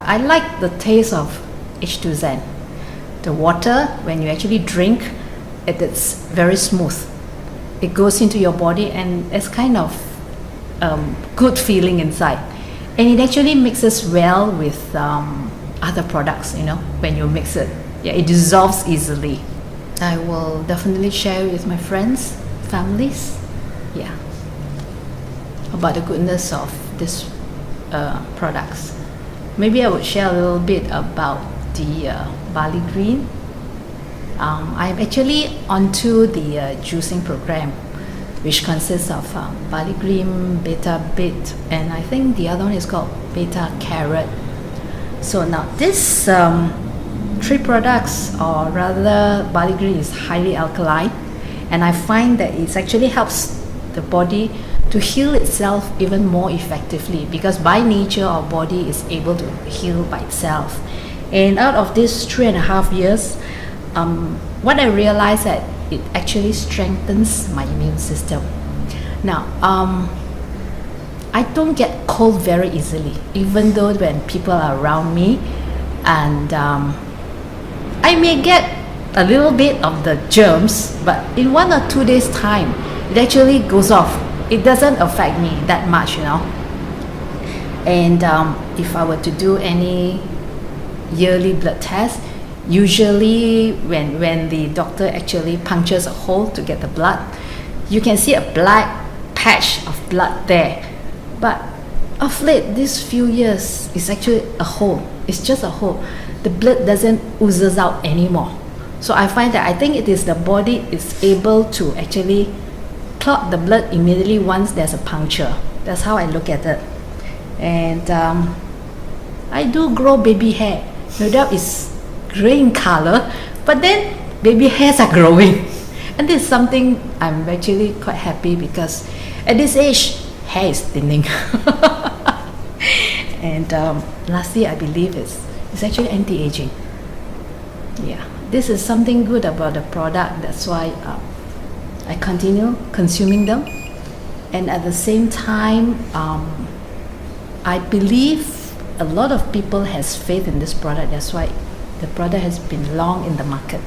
I like the taste of H2Zen. The water, when you actually drink, it's very smooth. It goes into your body and it's kind of good feeling inside. And it actually mixes well with other products, when you mix it. Yeah, it dissolves easily. I will definitely share it with my friends, families, about the goodness of these products. Maybe I would share a little bit about the barley green. I'm actually onto the juicing program, which consists of barley green, beta beet, and I think the other one is called beta carrot. So now this 3 products, or rather barley green, is highly alkaline, and I find that it actually helps the body to heal itself even more effectively, because by nature our body is able to heal by itself. And out of these 3.5 years, what I realized that it actually strengthens my immune system. Now, I don't get cold very easily, even though when people are around me, and I may get a little bit of the germs, but in 1 or 2 days time, it actually goes off. It doesn't affect me that much, And if I were to do any yearly blood test, usually when the doctor actually punctures a hole to get the blood, you can see a black patch of blood there. But of late, these few years, it's actually a hole. It's just a hole. The blood doesn't oozes out anymore. So I find that I think it is the body is able to actually clot the blood immediately once there's a puncture. That's how I look at it. And I do grow baby hair. No doubt it's gray in color, but then baby hairs are growing. And this is something I'm actually quite happy, because at this age, hair is thinning. And lastly, I believe it's actually anti-aging. Yeah, this is something good about the product. That's why I continue consuming them. And at the same time, I believe a lot of people has faith in this product. That's why the product has been long in the market.